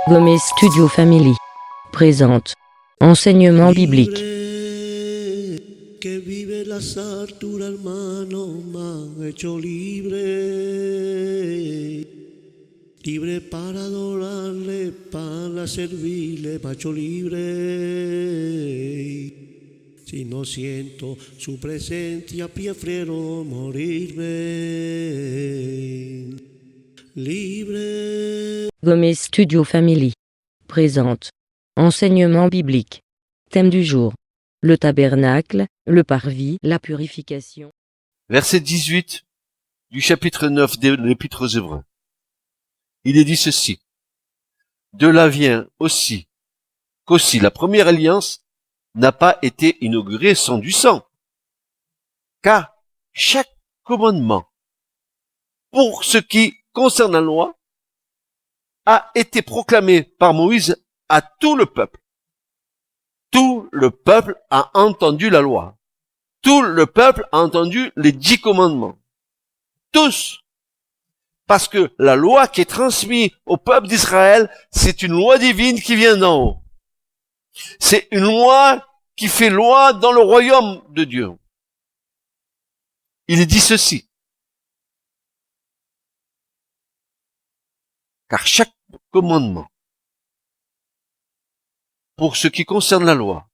Gomez Studio Family présente Enseignement biblique. Que vive las alturas, hermano, me ha hecho libre. Libre para adorarle, para servirle, me ha hecho libre. Si no siento su presencia, prefiero morirme. Libre. Gomez Studio Family présente Enseignement biblique. Thème du jour. Le tabernacle, le parvis, la purification. Verset 18 du chapitre 9 de l'Épître aux Hébreux. Il est dit ceci. De là vient qu'aussi la première alliance n'a pas été inaugurée sans du sang. Car chaque commandement, pour ce qui concerne la loi, a été proclamé par Moïse à tout le peuple. Tout le peuple a entendu la loi. Tout le peuple a entendu les 10 commandements. Tous. Parce que la loi qui est transmise au peuple d'Israël, c'est une loi divine qui vient d'en haut. C'est une loi qui fait loi dans le royaume de Dieu. Il dit ceci. Car chaque commandement, pour ce qui concerne la loi,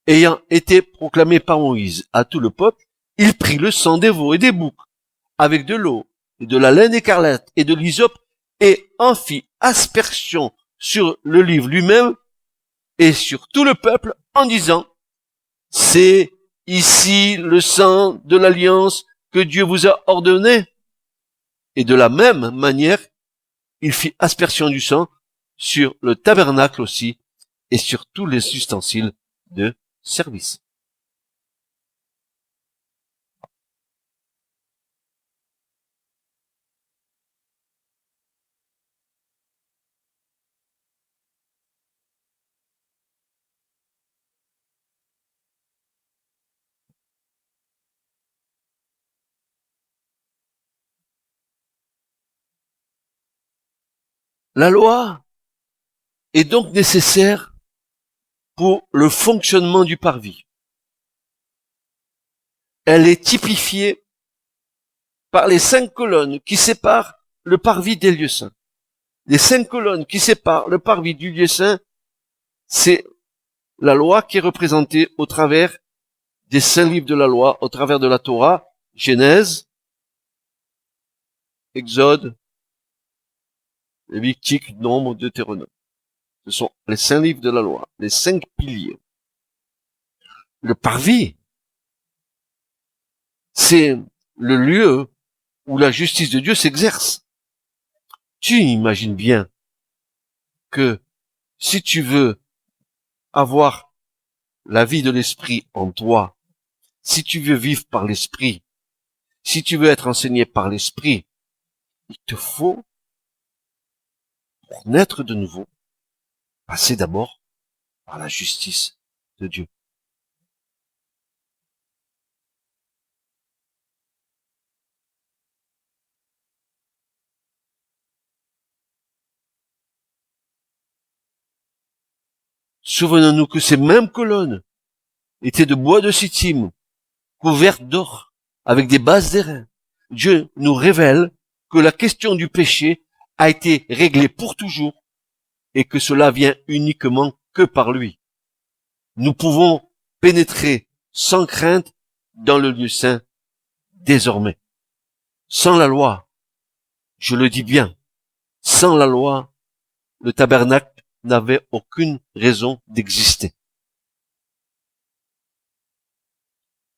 ayant été proclamé par Moïse à tout le peuple, il prit le sang des veaux et des boucs, avec de l'eau, et de la laine écarlate et de l'hysope, et en fit aspersion sur le livre lui-même et sur tout le peuple, en disant, c'est ici le sang de l'alliance que Dieu vous a ordonné. Et de la même manière, il fit aspersion du sang sur le tabernacle aussi, et sur tous les ustensiles de service. La loi est donc nécessaire pour le fonctionnement du parvis. Elle est typifiée par les 5 colonnes qui séparent le parvis des lieux saints. Les 5 colonnes qui séparent le parvis du lieu saint, c'est la loi qui est représentée au travers des 5 livres de la loi, au travers de la Torah, Genèse, Exode, Lévitique, Nombre, Deutéronome. Ce sont les 5 livres de la loi, les 5 piliers. Le parvis, c'est le lieu où la justice de Dieu s'exerce. Tu imagines bien que si tu veux avoir la vie de l'esprit en toi, si tu veux vivre par l'esprit, si tu veux être enseigné par l'esprit, il te faut, pour naître de nouveau, passer d'abord par la justice de Dieu. Souvenons-nous que ces mêmes colonnes étaient de bois de sittim, couvertes d'or, avec des bases d'airain. Dieu nous révèle que la question du péché a été réglée pour toujours et que cela vient uniquement que par lui. Nous pouvons pénétrer sans crainte dans le lieu saint désormais. Sans la loi, je le dis bien, sans la loi, le tabernacle n'avait aucune raison d'exister.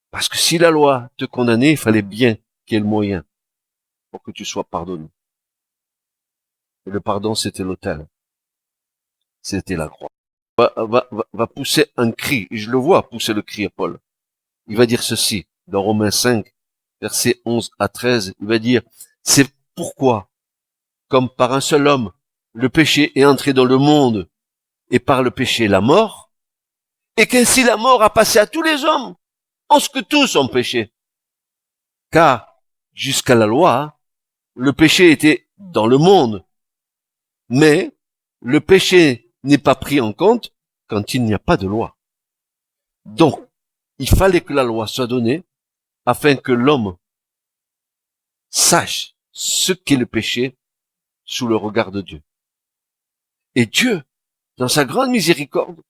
Parce que si la loi te condamnait, il fallait bien qu'il y ait le moyen pour que tu sois pardonné. Et le pardon, c'était l'autel. C'était la croix. Va pousser un cri, et je le vois pousser le cri à Paul. Il va dire ceci, dans Romains 5, versets 11 à 13, il va dire, c'est pourquoi, comme par un seul homme, le péché est entré dans le monde, et par le péché la mort, et qu'ainsi la mort a passé à tous les hommes, en ce que tous ont péché. Car, jusqu'à la loi, le péché était dans le monde, mais le péché n'est pas pris en compte quand il n'y a pas de loi. Donc, il fallait que la loi soit donnée afin que l'homme sache ce qu'est le péché sous le regard de Dieu. Et Dieu, dans sa grande miséricorde,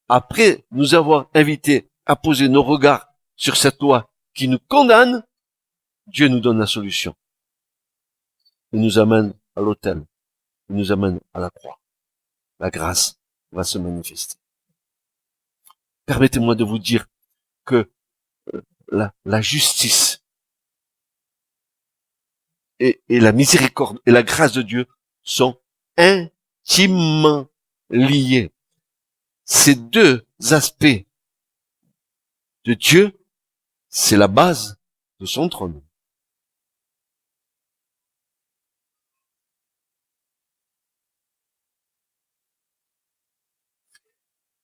après nous avoir invités à poser nos regards sur cette loi qui nous condamne, Dieu nous donne la solution. Il nous amène à l'autel. Il nous amène à la croix. La grâce va se manifester. Permettez-moi de vous dire que la justice et la miséricorde et la grâce de Dieu sont intimement liés. Ces deux aspects de Dieu, c'est la base de son trône.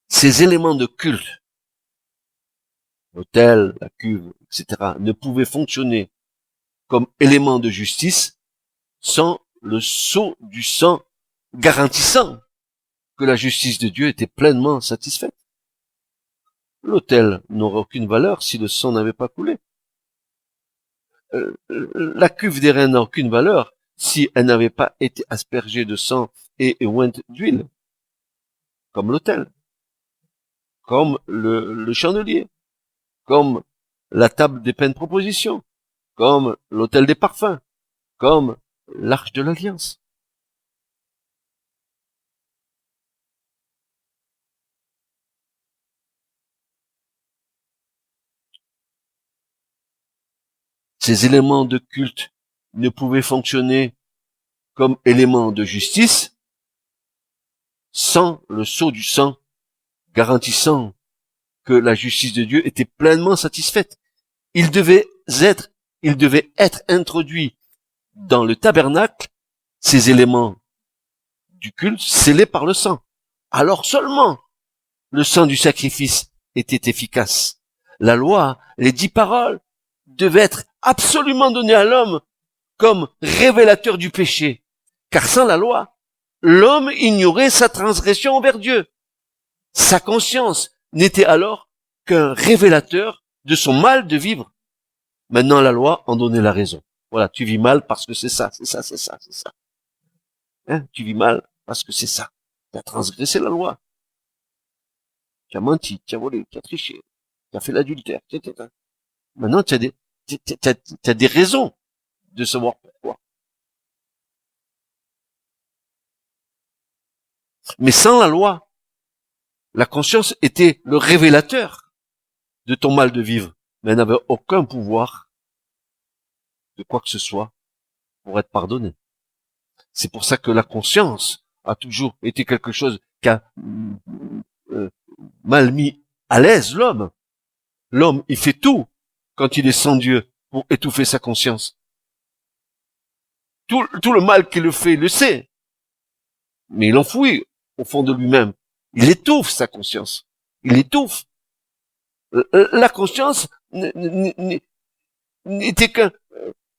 Ces éléments de culte, l'autel, la cuve, etc., ne pouvaient fonctionner comme éléments de justice sans le sceau du sang garantissant que la justice de Dieu était pleinement satisfaite. L'autel n'aurait aucune valeur si le sang n'avait pas coulé. La cuve des reins n'a aucune valeur si elle n'avait pas été aspergée de sang et ointe d'huile, comme l'autel, comme le chandelier, comme la table des pains de proposition, comme l'autel des parfums, comme l'arche de l'alliance. Ces éléments de culte ne pouvaient fonctionner comme éléments de justice sans le sceau du sang garantissant que la justice de Dieu était pleinement satisfaite. Il devait être introduit dans le tabernacle, ces éléments du culte scellés par le sang. Alors seulement le sang du sacrifice était efficace. La loi, les 10 paroles, devaient être absolument données à l'homme comme révélateur du péché. Car sans la loi, l'homme ignorait sa transgression envers Dieu. Sa conscience n'était alors qu'un révélateur de son mal de vivre. Maintenant, la loi en donnait la raison. Voilà, tu vis mal parce que c'est ça. Hein, tu vis mal parce que c'est ça. Tu as transgressé la loi. Tu as menti, tu as volé, tu as triché, tu as fait l'adultère, etc. Maintenant, tu as des raisons de savoir pourquoi. Mais sans la loi, la conscience était le révélateur de ton mal de vivre, mais elle n'avait aucun pouvoir de quoi que ce soit pour être pardonné. C'est pour ça que la conscience a toujours été quelque chose qui a mal mis à l'aise l'homme. L'homme, il fait tout quand il est sans Dieu pour étouffer sa conscience. Tout le mal qu'il le fait, il le sait. Mais il l'enfouit au fond de lui-même. Il étouffe sa conscience. Il étouffe. La conscience n'était qu'un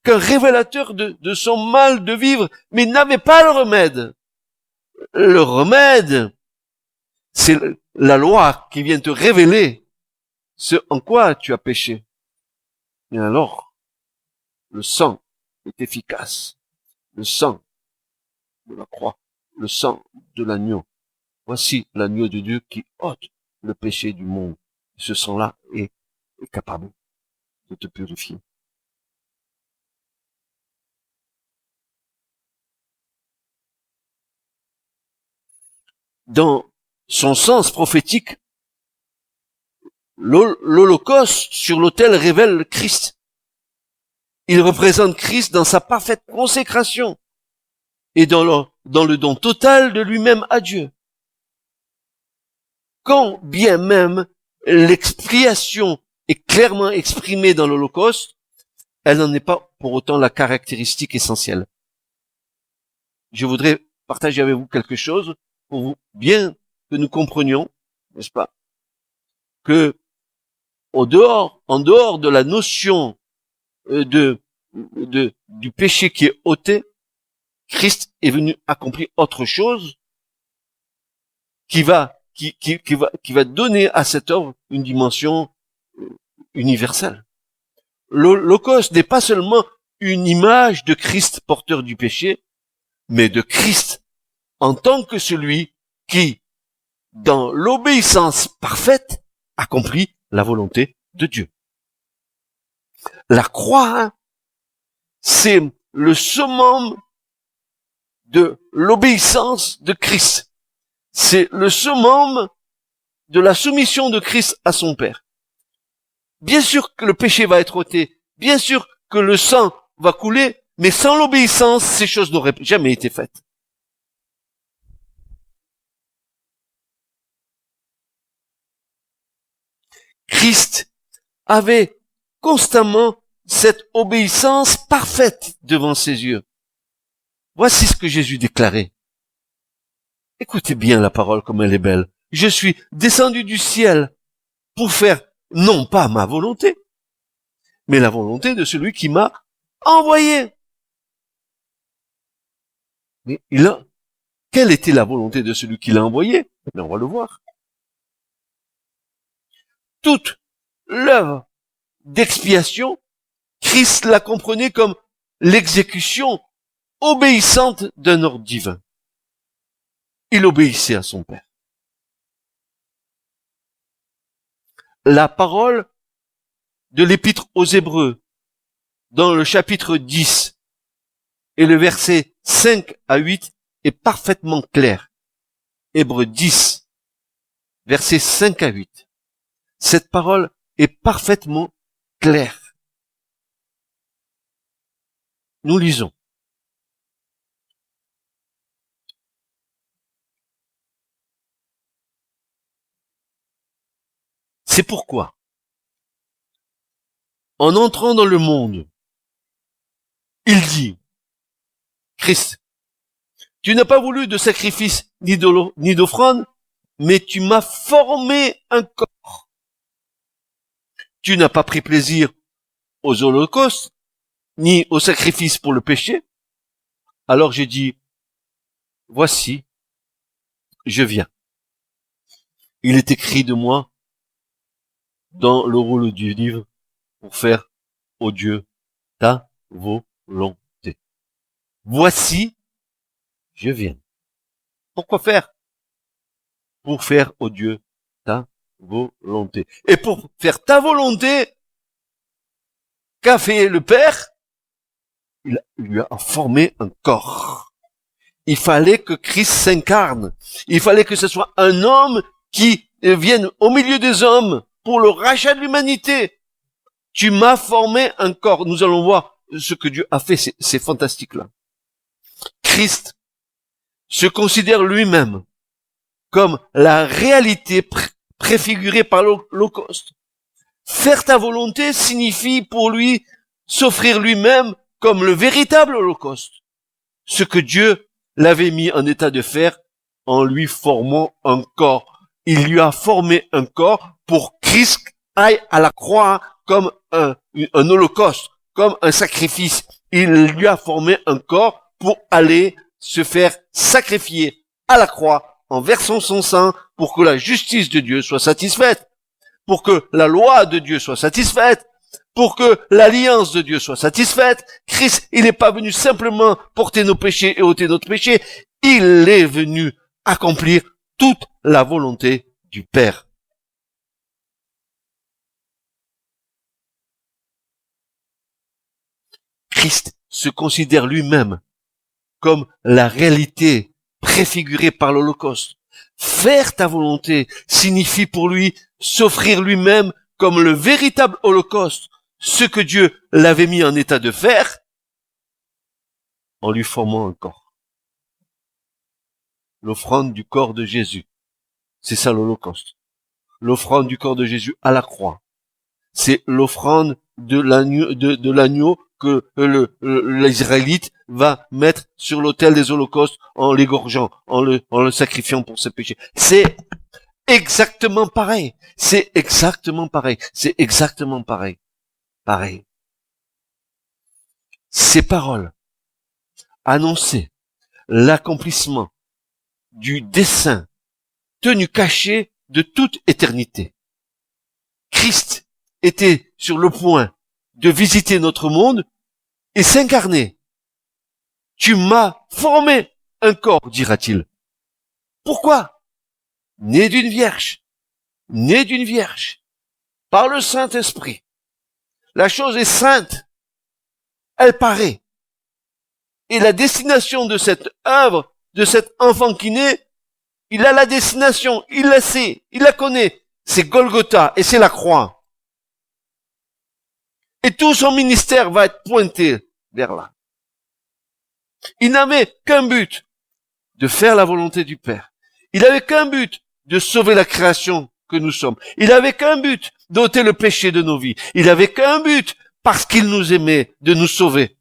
révélateur de son mal de vivre, mais il n'avait pas le remède. Le remède, c'est la loi qui vient te révéler ce en quoi tu as péché. Et alors, le sang est efficace. Le sang de la croix, le sang de l'agneau. Voici l'agneau de Dieu qui ôte le péché du monde. Ce sang-là est capable de te purifier. Dans son sens prophétique, l'Holocauste sur l'autel révèle le Christ. Il représente Christ dans sa parfaite consécration et dans le don total de lui-même à Dieu. Quand bien même l'expiation est clairement exprimée dans l'Holocauste, elle n'en est pas pour autant la caractéristique essentielle. Je voudrais partager avec vous quelque chose pour vous bien que nous comprenions, n'est-ce pas, que en dehors de la notion du péché qui est ôté, Christ est venu accomplir autre chose qui va donner à cette œuvre une dimension universelle. L'Holocauste n'est pas seulement une image de Christ porteur du péché, mais de Christ en tant que celui qui, dans l'obéissance parfaite, accomplit la volonté de Dieu. La croix, c'est le summum de l'obéissance de Christ. C'est le summum de la soumission de Christ à son Père. Bien sûr que le péché va être ôté, bien sûr que le sang va couler, mais sans l'obéissance, ces choses n'auraient jamais été faites. Christ avait constamment cette obéissance parfaite devant ses yeux. Voici ce que Jésus déclarait. Écoutez bien la parole comme elle est belle. Je suis descendu du ciel pour faire non pas ma volonté, mais la volonté de celui qui m'a envoyé. Mais quelle était la volonté de celui qui l'a envoyé? Mais on va le voir. Toute l'œuvre d'expiation, Christ la comprenait comme l'exécution obéissante d'un ordre divin. Il obéissait à son Père. La parole de l'Épître aux Hébreux, dans le chapitre 10 et le verset 5 à 8, est parfaitement claire. Hébreux 10, versets 5 à 8. Cette parole est parfaitement claire. Nous lisons. C'est pourquoi, en entrant dans le monde, il dit, Christ, tu n'as pas voulu de sacrifice ni d'offrande, mais tu m'as formé un corps. Tu n'as pas pris plaisir aux holocaustes, ni aux sacrifices pour le péché. Alors j'ai dit, voici, je viens. Il est écrit de moi dans le rôle du livre pour faire, ô Dieu, ta volonté. Voici, je viens. Pourquoi faire? Pour faire, ô Dieu, ta volonté. Et pour faire ta volonté, qu'a fait le Père? Il lui a formé un corps. Il fallait que Christ s'incarne. Il fallait que ce soit un homme qui vienne au milieu des hommes pour le rachat de l'humanité. Tu m'as formé un corps. Nous allons voir ce que Dieu a fait. C'est fantastique là. Christ se considère lui-même comme la réalité préfigurée par l'Holocauste. Faire ta volonté signifie pour lui s'offrir lui-même comme le véritable Holocauste. Ce que Dieu l'avait mis en état de faire en lui formant un corps. Il lui a formé un corps pour Christ aille à la croix comme un holocauste, comme un sacrifice. Il lui a formé un corps pour aller se faire sacrifier à la croix en versant son sang pour que la justice de Dieu soit satisfaite, pour que la loi de Dieu soit satisfaite, pour que l'alliance de Dieu soit satisfaite. Christ, il n'est pas venu simplement porter nos péchés et ôter notre péché, il est venu accomplir toute la volonté du Père. Christ se considère lui-même comme la réalité préfigurée par l'Holocauste. Faire ta volonté signifie pour lui s'offrir lui-même comme le véritable Holocauste, ce que Dieu l'avait mis en état de faire en lui formant un corps. L'offrande du corps de Jésus, c'est ça l'Holocauste. L'offrande du corps de Jésus à la croix, c'est l'offrande de l'agneau que l'Israélite va mettre sur l'autel des holocaustes en l'égorgeant, en le sacrifiant pour ses péchés. C'est exactement pareil. C'est exactement pareil. C'est exactement pareil. Pareil. Ces paroles annonçaient l'accomplissement du dessein tenu caché de toute éternité. Christ était sur le point de visiter notre monde et s'incarner. Tu m'as formé un corps, dira-t-il. Pourquoi? Né d'une vierge, par le Saint-Esprit. La chose est sainte, elle paraît. Et la destination de cette œuvre, de cet enfant qui naît, il a la destination, il la sait, il la connaît. C'est Golgotha et c'est la croix. Et tout son ministère va être pointé vers là. Il n'avait qu'un but, de faire la volonté du Père. Il n'avait qu'un but, de sauver la création que nous sommes. Il n'avait qu'un but, d'ôter le péché de nos vies. Il n'avait qu'un but, parce qu'il nous aimait, de nous sauver.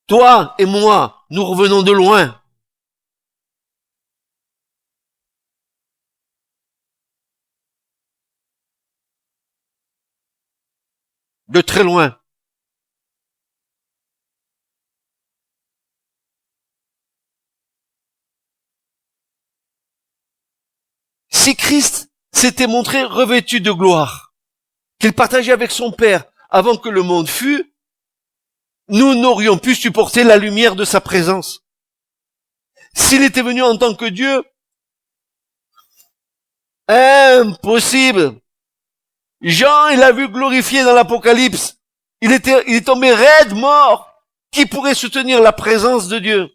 Toi et moi, nous revenons de loin. De très loin. Si Christ s'était montré revêtu de gloire, qu'il partageait avec son Père avant que le monde fût, nous n'aurions pu supporter la lumière de sa présence. S'il était venu en tant que Dieu, impossible. Jean, il l'a vu glorifié dans l'Apocalypse. Il est tombé raide, mort. Qui pourrait soutenir la présence de Dieu?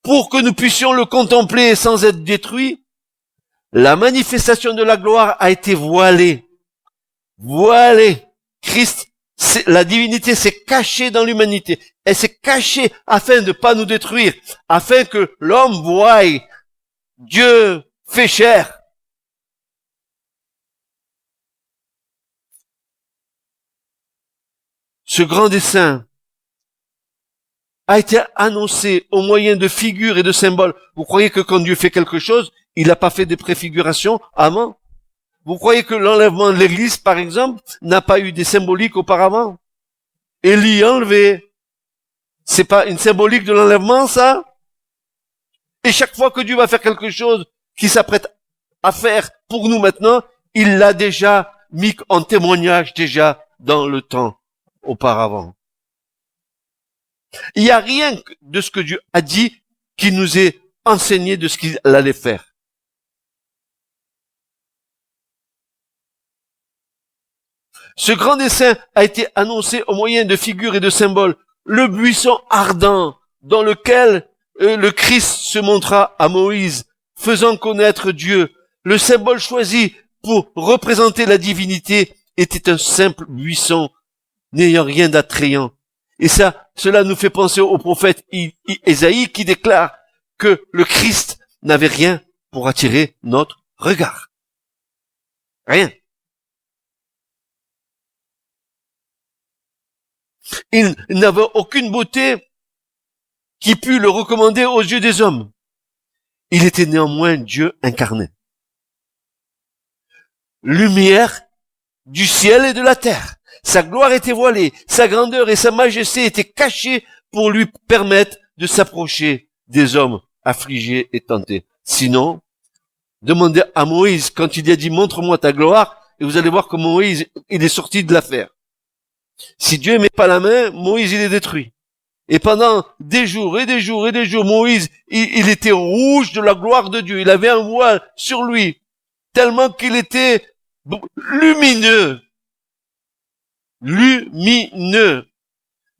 Pour que nous puissions le contempler sans être détruits, la manifestation de la gloire a été voilée. Voilée. Christ, la divinité s'est cachée dans l'humanité. Elle s'est cachée afin de ne pas nous détruire, afin que l'homme voie Dieu fait chair. Ce grand dessein a été annoncé au moyen de figures et de symboles. Vous croyez que quand Dieu fait quelque chose, il n'a pas fait des préfigurations avant? Vous croyez que l'enlèvement de l'église, par exemple, n'a pas eu des symboliques auparavant? Élie enlevé. C'est pas une symbolique de l'enlèvement, ça? Et chaque fois que Dieu va faire quelque chose qu'il s'apprête à faire pour nous maintenant, il l'a déjà mis en témoignage déjà dans le temps auparavant. Il n'y a rien de ce que Dieu a dit qui nous ait enseigné de ce qu'il allait faire. Ce grand dessein a été annoncé au moyen de figures et de symboles. Le buisson ardent dans lequel le Christ se montra à Moïse, faisant connaître Dieu. Le symbole choisi pour représenter la divinité était un simple buisson, n'ayant rien d'attrayant. Et cela nous fait penser au prophète Ésaïe qui déclare que le Christ n'avait rien pour attirer notre regard. Rien. Il n'avait aucune beauté qui pût le recommander aux yeux des hommes. Il était néanmoins Dieu incarné. Lumière du ciel et de la terre. Sa gloire était voilée, sa grandeur et sa majesté étaient cachées pour lui permettre de s'approcher des hommes affligés et tentés. Sinon, demandez à Moïse, quand il lui a dit « Montre-moi ta gloire », et vous allez voir que Moïse, il est sorti de l'affaire. Si Dieu ne met pas la main, Moïse, il est détruit. Et pendant des jours et des jours et des jours, Moïse, il était rouge de la gloire de Dieu. Il avait un voile sur lui, tellement qu'il était lumineux. Lumineux.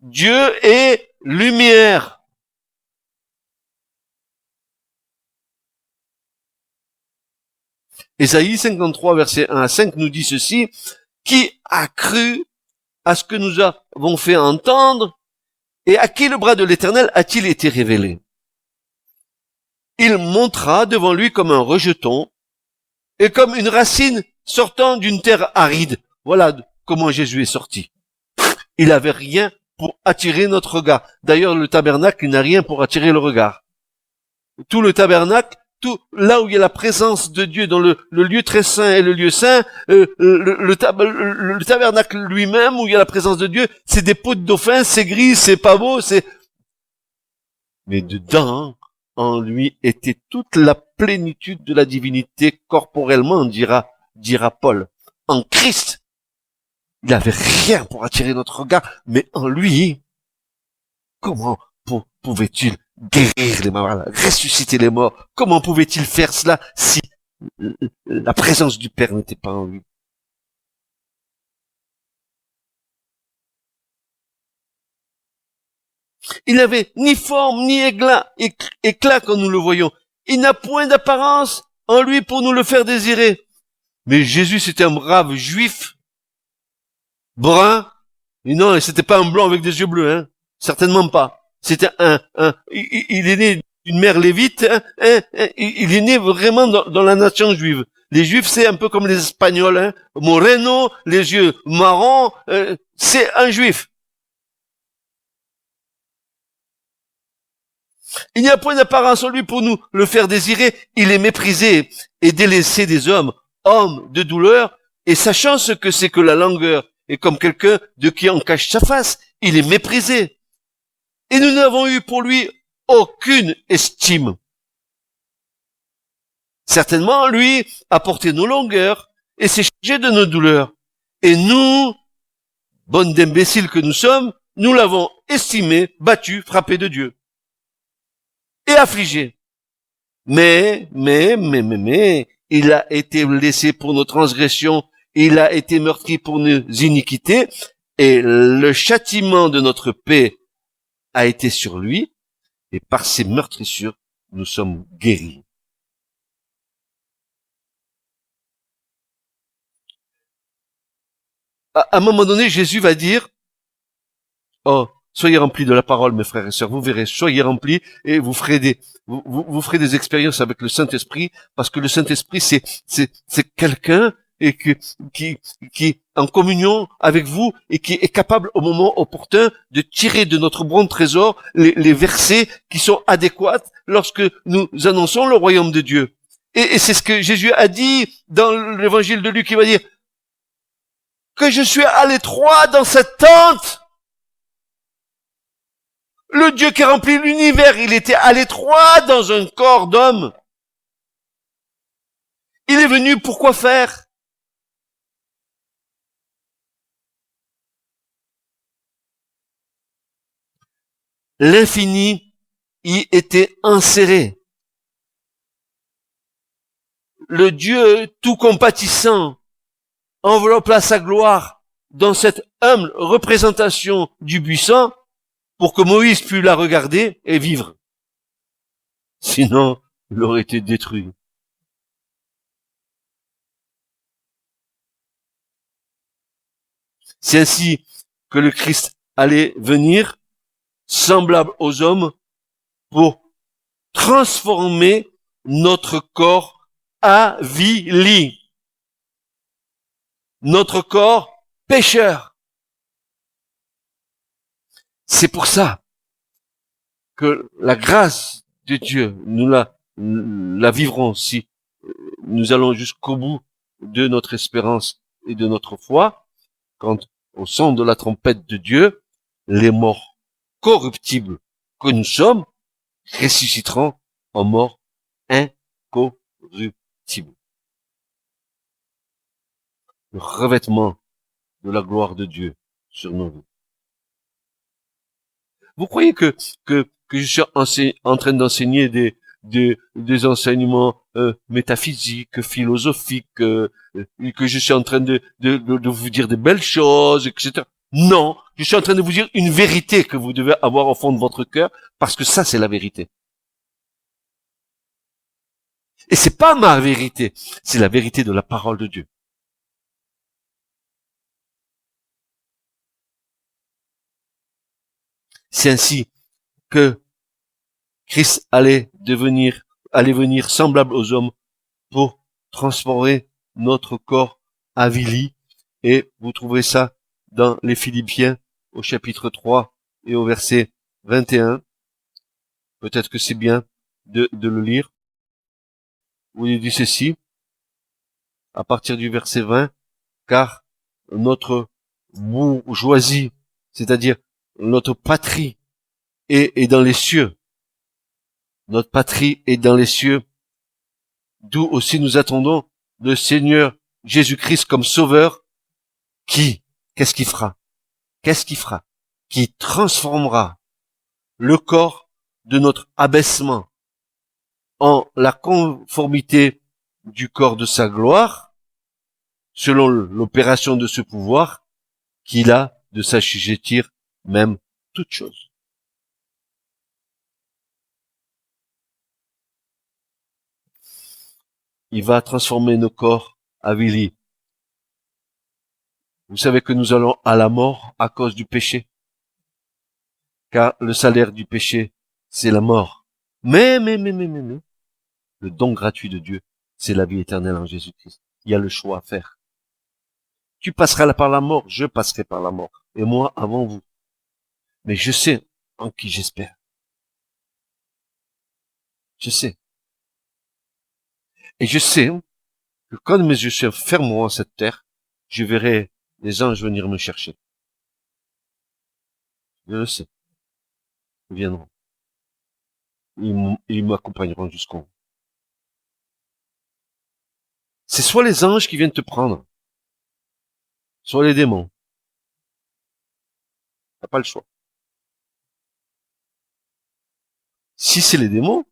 Dieu est lumière. Ésaïe 53, versets 1 à 5 nous dit ceci: qui a cru à ce que nous avons fait entendre, et à qui le bras de l'Éternel a-t-il été révélé? Il montra devant lui comme un rejeton, et comme une racine sortant d'une terre aride. Voilà comment Jésus est sorti. Il n'avait rien pour attirer notre regard. D'ailleurs, le tabernacle, il n'a rien pour attirer le regard. Tout le tabernacle, tout là où il y a la présence de Dieu, dans le lieu très saint et le lieu saint, le tabernacle lui-même, où il y a la présence de Dieu, c'est des peaux de dauphin, c'est gris, c'est pas beau, mais dedans, en lui, était toute la plénitude de la divinité corporellement, dira Paul. En Christ, il n'avait rien pour attirer notre regard, mais en lui, comment pouvait-il guérir les malades, ressusciter les morts? Comment pouvait-il faire cela si la présence du Père n'était pas en lui? Il n'avait ni forme, ni éclat quand nous le voyons. Il n'a point d'apparence en lui pour nous le faire désirer. Mais Jésus, c'était un brave juif, brun, et non, c'était pas un blanc avec des yeux bleus, hein. Certainement pas. C'était il est né d'une mère lévite, il est né vraiment dans la nation juive. Les juifs, c'est un peu comme les Espagnols, hein. Moreno, les yeux marrons, c'est un juif. Il n'y a point d'apparence en lui pour nous le faire désirer. Il est méprisé et délaissé des hommes, homme de douleur, et sachant ce que c'est que la langueur, et comme quelqu'un de qui on cache sa face, il est méprisé. Et nous n'avons eu pour lui aucune estime. Certainement, lui a porté nos longueurs et s'est chargé de nos douleurs. Et nous, bonnes d'imbéciles que nous sommes, nous l'avons estimé, battu, frappé de Dieu. Et affligé. Mais, il a été blessé pour nos transgressions, il a été meurtri pour nos iniquités, et le châtiment de notre paix a été sur lui, et par ses meurtrissures, nous sommes guéris. À un moment donné, Jésus va dire, oh, soyez remplis de la parole, mes frères et sœurs, vous verrez, soyez remplis, et vous ferez vous ferez des expériences avec le Saint-Esprit, parce que le Saint-Esprit, c'est quelqu'un et qui en communion avec vous et qui est capable au moment opportun de tirer de notre bon trésor les versets qui sont adéquats lorsque nous annonçons le royaume de Dieu. Et c'est ce que Jésus a dit dans l'évangile de Luc, il va dire que je suis à l'étroit dans cette tente. Le Dieu qui remplit l'univers, il était à l'étroit dans un corps d'homme. Il est venu pour quoi faire? L'infini y était inséré. Le Dieu tout compatissant enveloppa sa gloire dans cette humble représentation du buisson pour que Moïse pût la regarder et vivre. Sinon, il aurait été détruit. C'est ainsi que le Christ allait venir, semblable aux hommes, pour transformer notre corps avili. Notre corps pécheur. C'est pour ça que la grâce de Dieu, nous la vivrons si nous allons jusqu'au bout de notre espérance et de notre foi, quand au son de la trompette de Dieu, les morts corruptibles que nous sommes ressusciteront en mort incorruptible. Le revêtement de la gloire de Dieu sur nos vies. Vous croyez que je suis en train d'enseigner des enseignements métaphysiques, philosophiques, que je suis en train de vous dire des belles choses, etc. Non, je suis en train de vous dire une vérité que vous devez avoir au fond de votre cœur, parce que ça, c'est la vérité. Et c'est pas ma vérité, c'est la vérité de la parole de Dieu. C'est ainsi que Christ allait venir semblable aux hommes pour transformer notre corps avili. Et vous trouverez ça dans les Philippiens au chapitre 3 et au verset 21. Peut-être que c'est bien de le lire. où il dit ceci, à partir du verset 20, car notre bourgeoisie, c'est-à-dire notre patrie, est dans les cieux. Notre patrie est dans les cieux, d'où aussi nous attendons le Seigneur Jésus-Christ comme sauveur, qu'est-ce qu'il fera? Qu'est-ce qu'il fera? Qui transformera le corps de notre abaissement en la conformité du corps de sa gloire, selon l'opération de ce pouvoir qu'il a de s'assujettir même toute chose. Il va transformer nos corps avilis. Vous savez que nous allons à la mort à cause du péché, car le salaire du péché, c'est la mort. Mais, le don gratuit de Dieu, c'est la vie éternelle en Jésus-Christ. Il y a le choix à faire. Tu passeras par la mort, je passerai par la mort, et moi avant vous. Mais je sais en qui j'espère. Je sais. Et je sais que quand mes yeux se fermeront en cette terre, je verrai les anges venir me chercher. Je le sais. Ils viendront. Ils m'accompagneront jusqu'au bout. C'est soit les anges qui viennent te prendre, soit les démons. T'as pas le choix. Si c'est les démons,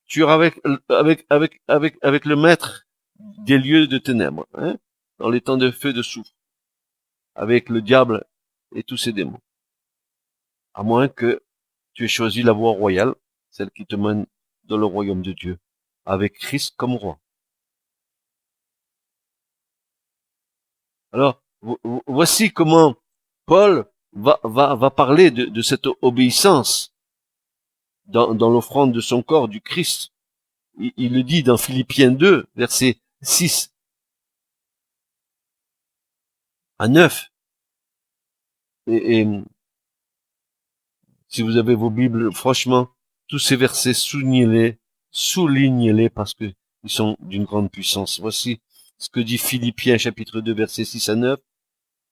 tu iras avec le maître des lieux de ténèbres, hein, dans les temps de feu de soufre, avec le diable et tous ses démons. À moins que tu aies choisi la voie royale, celle qui te mène dans le royaume de Dieu, avec Christ comme roi. Alors, voici comment Paul va parler de cette obéissance dans l'offrande de son corps du Christ. Il le dit dans Philippiens 2, versets 6 à 9. Et si vous avez vos Bibles, franchement, tous ces versets, soulignez-les parce que ils sont d'une grande puissance. Voici ce que dit Philippiens chapitre 2, versets 6 à 9.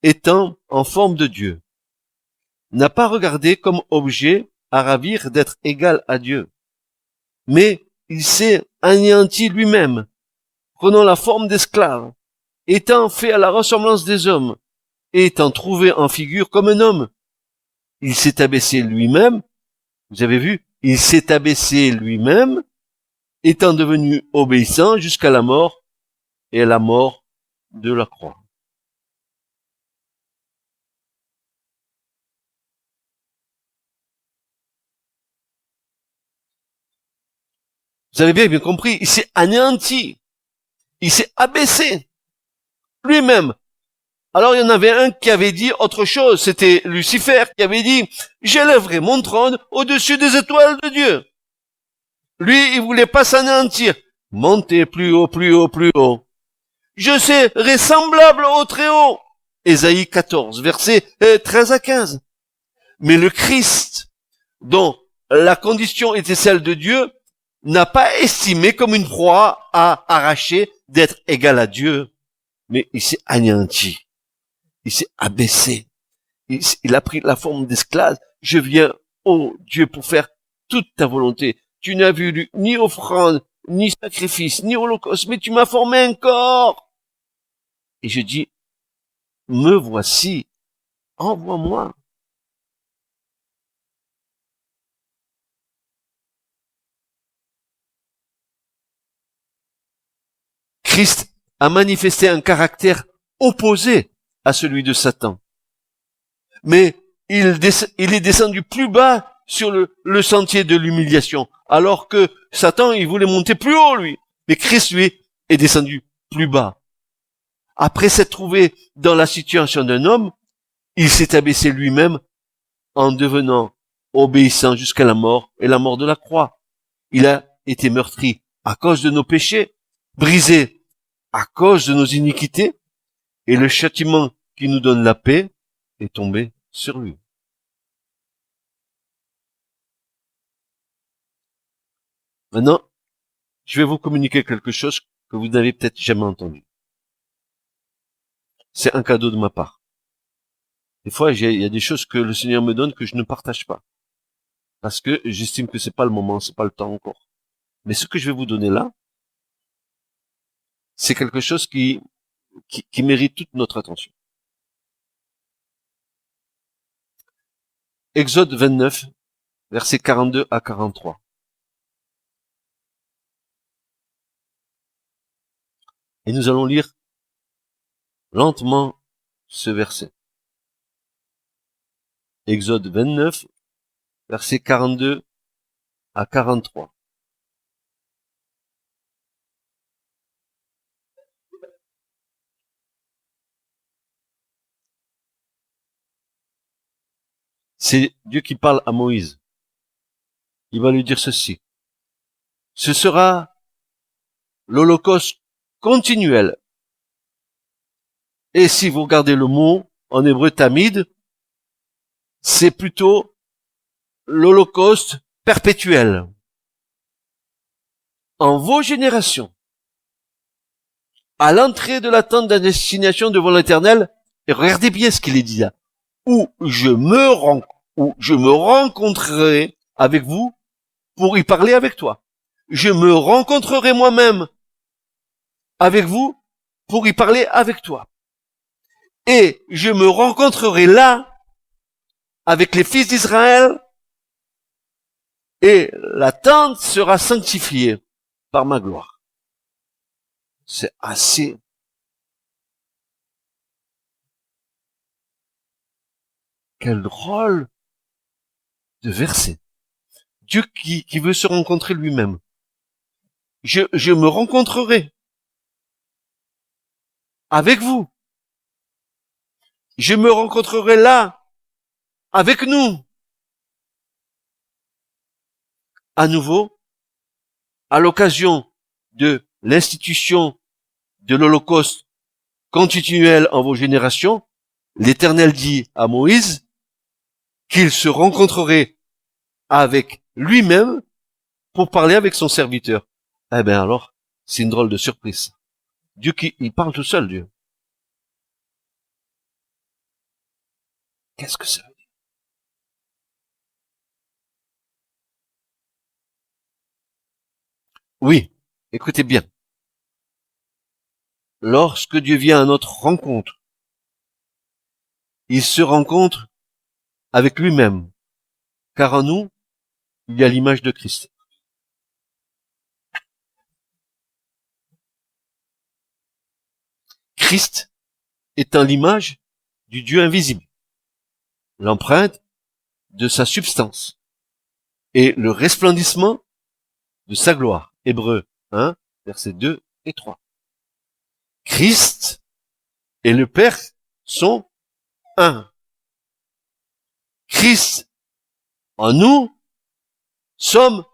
Étant en forme de Dieu, n'a pas regardé comme objet à ravir d'être égal à Dieu, mais il s'est anéanti lui-même, prenant la forme d'esclave, étant fait à la ressemblance des hommes, et étant trouvé en figure comme un homme. Il s'est abaissé lui-même, vous avez vu, il s'est abaissé lui-même, étant devenu obéissant jusqu'à la mort, et à la mort de la croix. Vous avez bien compris, il s'est anéanti, il s'est abaissé lui-même. Alors il y en avait un qui avait dit autre chose, c'était Lucifer qui avait dit « J'élèverai mon trône au-dessus des étoiles de Dieu ». Lui, il voulait pas s'anéantir. Monter plus haut, plus haut, plus haut. Je serai semblable au Très-Haut. Ésaïe 14, versets 13 à 15. Mais le Christ, dont la condition était celle de Dieu, n'a pas estimé comme une proie à arracher d'être égal à Dieu. Mais il s'est anéanti. Il s'est abaissé. Il a pris la forme d'esclave. Je viens, oh Dieu, pour faire toute ta volonté. Tu n'as vu ni offrande, ni sacrifice, ni holocauste, mais tu m'as formé un corps. Et je dis, me voici, envoie-moi. Christ a manifesté un caractère opposé à celui de Satan. Mais il est descendu plus bas sur le sentier de l'humiliation, alors que Satan, il voulait monter plus haut, lui. Mais Christ, lui, est descendu plus bas. Après s'être trouvé dans la situation d'un homme, il s'est abaissé lui-même en devenant obéissant jusqu'à la mort et la mort de la croix. Il a été meurtri à cause de nos péchés, brisé à cause de nos iniquités, et le châtiment qui nous donne la paix est tombé sur lui. Maintenant, je vais vous communiquer quelque chose que vous n'avez peut-être jamais entendu. C'est un cadeau de ma part. Des fois, il y a des choses que le Seigneur me donne que je ne partage pas. Parce que j'estime que c'est pas le moment, c'est pas le temps encore. Mais ce que je vais vous donner là, c'est quelque chose qui mérite toute notre attention. Exode 29, versets 42 à 43. Et nous allons lire lentement ce verset. Exode 29, versets 42 à 43. C'est Dieu qui parle à Moïse. Il va lui dire ceci. Ce sera l'holocauste continuel. Et si vous regardez le mot en hébreu tamid, c'est plutôt l'holocauste perpétuel. En vos générations, à l'entrée de la tente de destination devant l'Éternel, et regardez bien ce qu'il est dit là, où je me rencontrerai avec vous pour y parler avec toi. Je me rencontrerai moi-même avec vous pour y parler avec toi. Et je me rencontrerai là avec les fils d'Israël et la tente sera sanctifiée par ma gloire. C'est assez. Quel drôle de verset. Dieu qui veut se rencontrer lui-même. Je me rencontrerai avec vous. Je me rencontrerai là, avec nous. À nouveau, à l'occasion de l'institution de l'Holocauste continuel en vos générations, l'Éternel dit à Moïse qu'il se rencontrerait avec lui-même pour parler avec son serviteur. Eh bien alors, c'est une drôle de surprise. Dieu il parle tout seul, Dieu. Qu'est-ce que ça veut dire? Oui, écoutez bien. Lorsque Dieu vient à notre rencontre, il se rencontre avec lui-même, car en nous, il y a l'image de Christ. Christ étant l'image du Dieu invisible, l'empreinte de sa substance et le resplendissement de sa gloire. Hébreux 1, versets 2 et 3. Christ et le Père sont un. Christ en nous sommes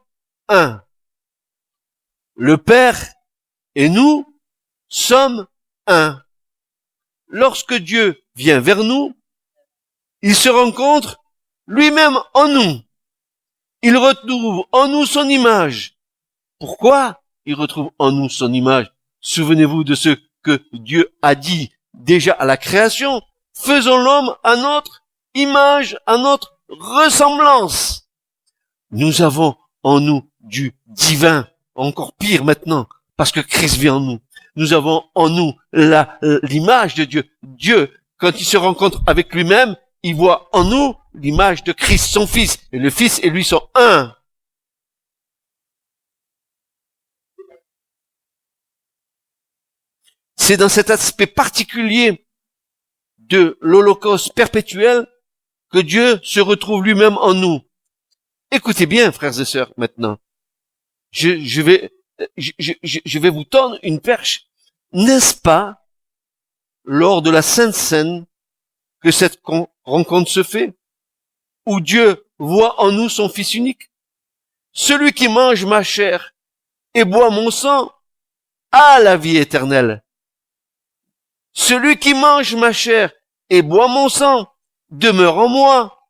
un. Le Père et nous sommes un. Lorsque Dieu vient vers nous, il se rencontre lui-même en nous. Il retrouve en nous son image. Pourquoi il retrouve en nous son image? Souvenez-vous de ce que Dieu a dit déjà à la création. Faisons l'homme à notre image, à notre ressemblance. Nous avons en nous du divin, encore pire maintenant, parce que Christ vit en nous. Nous avons en nous l'image de Dieu. Dieu, quand il se rencontre avec lui-même, il voit en nous l'image de Christ, son Fils. Et le Fils et lui sont un. C'est dans cet aspect particulier de l'Holocauste perpétuel que Dieu se retrouve lui-même en nous. Écoutez bien, frères et sœurs, maintenant. Je vais vous tendre une perche. N'est-ce pas, lors de la Sainte Seine, que cette rencontre se fait, où Dieu voit en nous son Fils unique? Celui qui mange ma chair et boit mon sang a la vie éternelle. Celui qui mange ma chair et boit mon sang demeure en moi,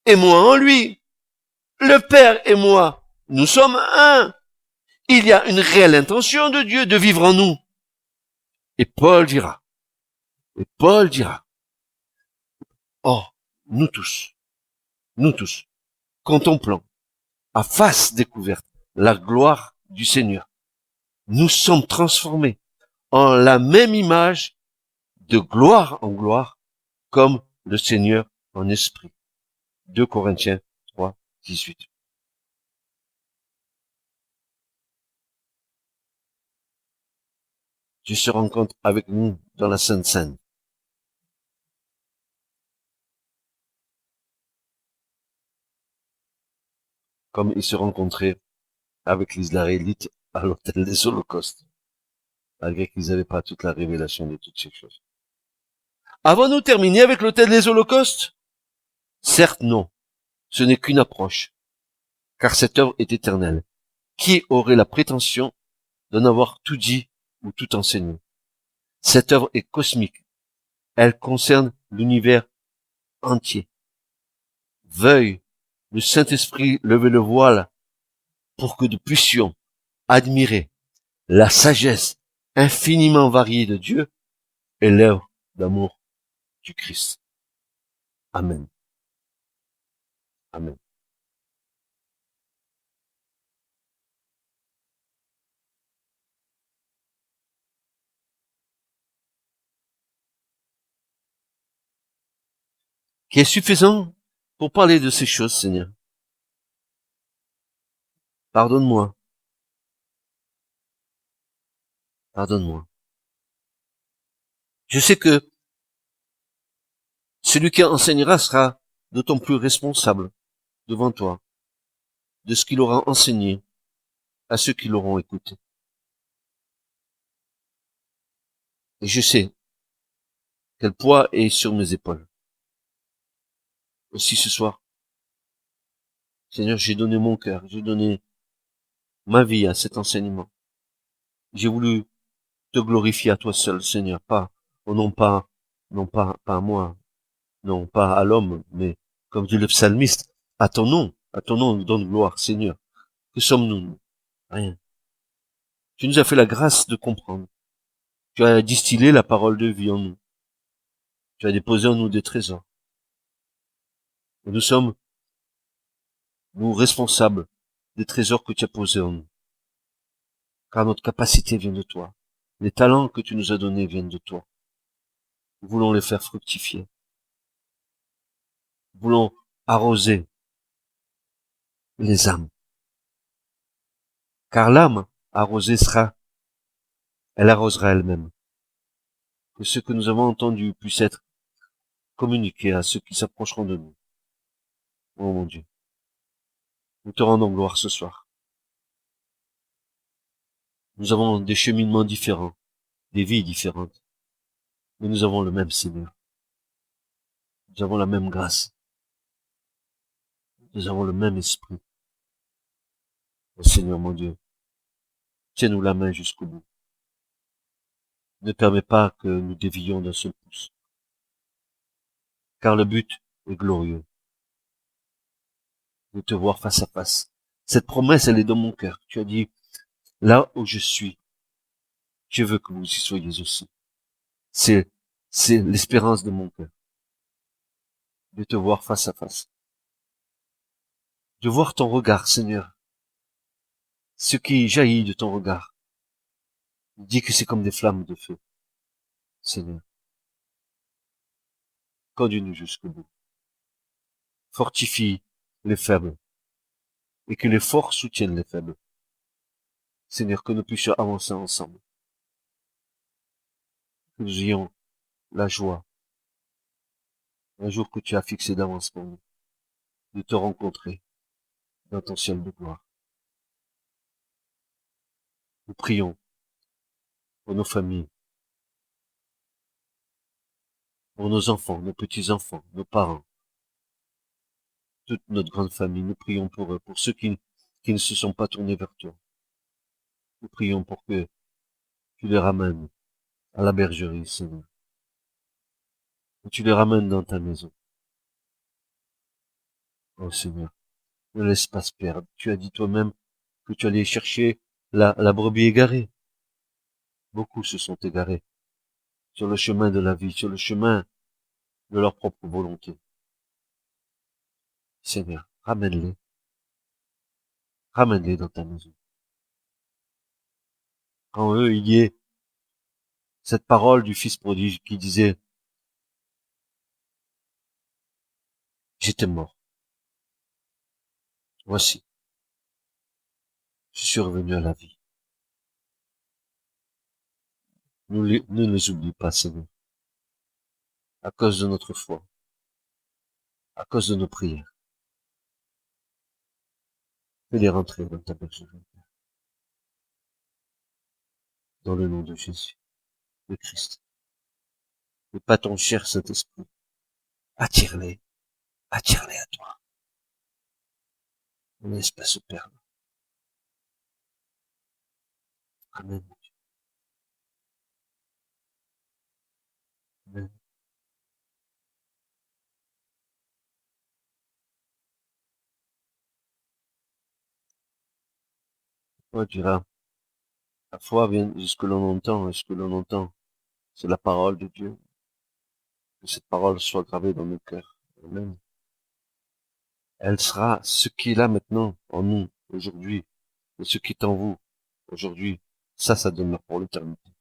et moi en lui. Le Père et moi, nous sommes un. il y a une réelle intention de Dieu de vivre en nous. Et Paul dira, oh, nous tous, contemplant à face découverte la gloire du Seigneur, nous sommes transformés en la même image de gloire en gloire, comme le Seigneur en esprit. 2 Corinthiens 3, 18. Dieu se rencontre avec nous dans la Sainte Seine. Comme il se rencontrait avec les Israélites à l'autel des Holocaustes, malgré qu'ils n'avaient pas toute la révélation de toutes ces choses. Avons-nous terminé avec l'autel des Holocaustes? Certes non, ce n'est qu'une approche, car cette œuvre est éternelle. Qui aurait la prétention d'en avoir tout dit ou tout enseigné? Cette œuvre est cosmique, elle concerne l'univers entier. Veuille le Saint-Esprit lever le voile pour que nous puissions admirer la sagesse infiniment variée de Dieu et l'œuvre d'amour du Christ. Amen. Amen. Qui est suffisant pour parler de ces choses, Seigneur. Pardonne-moi. Pardonne-moi. Je sais que celui qui enseignera sera d'autant plus responsable devant toi de ce qu'il aura enseigné à ceux qui l'auront écouté. Et je sais quel poids est sur mes épaules. Aussi ce soir, Seigneur, j'ai donné mon cœur, j'ai donné ma vie à cet enseignement. J'ai voulu te glorifier à toi seul, Seigneur, pas à moi, non pas à l'homme, mais comme dit le psalmiste, à ton nom, donne gloire, Seigneur. Que sommes-nous, nous? Rien. Tu nous as fait la grâce de comprendre. Tu as distillé la parole de vie en nous. Tu as déposé en nous des trésors. Et nous sommes, nous, responsables des trésors que tu as posés en nous. Car notre capacité vient de toi. Les talents que tu nous as donnés viennent de toi. Nous voulons les faire fructifier. Nous voulons arroser les âmes. Car l'âme arrosée elle arrosera elle-même. Que ce que nous avons entendu puisse être communiqué à ceux qui s'approcheront de nous. Oh mon Dieu. Nous te rendons gloire ce soir. Nous avons des cheminements différents, des vies différentes. Mais nous avons le même Seigneur. Nous avons la même grâce. Nous avons le même esprit. Oh Seigneur mon Dieu, tiens-nous la main jusqu'au bout. Ne permets pas que nous dévions d'un seul pouce. Car le but est glorieux. De te voir face à face. Cette promesse, elle est dans mon cœur. Tu as dit, là où je suis, je veux que vous y soyez aussi. C'est l'espérance de mon cœur. De te voir face à face. De voir ton regard, Seigneur. Ce qui jaillit de ton regard. Dis que c'est comme des flammes de feu. Seigneur. Conduis-nous jusqu'au bout. Fortifie les faibles. Et que les forts soutiennent les faibles. Seigneur, que nous puissions avancer ensemble. Que nous ayons la joie, un jour que tu as fixé d'avance pour nous, de te rencontrer dans ton ciel de gloire. Nous prions pour nos familles, pour nos enfants, nos petits-enfants, nos parents, toute notre grande famille. Nous prions pour eux, pour ceux qui ne se sont pas tournés vers toi. Nous prions pour que tu les ramènes à la bergerie, Seigneur. Que tu les ramènes dans ta maison. Oh Seigneur, ne laisse pas se perdre. Tu as dit toi-même que tu allais chercher la brebis égarée. Beaucoup se sont égarés sur le chemin de la vie, sur le chemin de leur propre volonté. Seigneur, ramène-les. Ramène-les dans ta maison. Quand eux, il y ait cette parole du Fils prodige qui disait, j'étais mort. Voici, je suis revenu à la vie. Ne les oublie pas, Seigneur, à cause de notre foi, à cause de nos prières. Fais-les rentrer dans ta bergerie. Dans le nom de Jésus, le Christ. Et pas ton cher Saint-Esprit. Attire-les à toi. Mon espèce perle. Amen. Amen. Toi, tu diras, la foi vient de ce que l'on entend, et ce que l'on entend, c'est la parole de Dieu. Que cette parole soit gravée dans nos cœurs. Amen. Elle sera ce qui est là maintenant, en nous, aujourd'hui, et ce qui est en vous, aujourd'hui. Ça demeure pour l'éternité.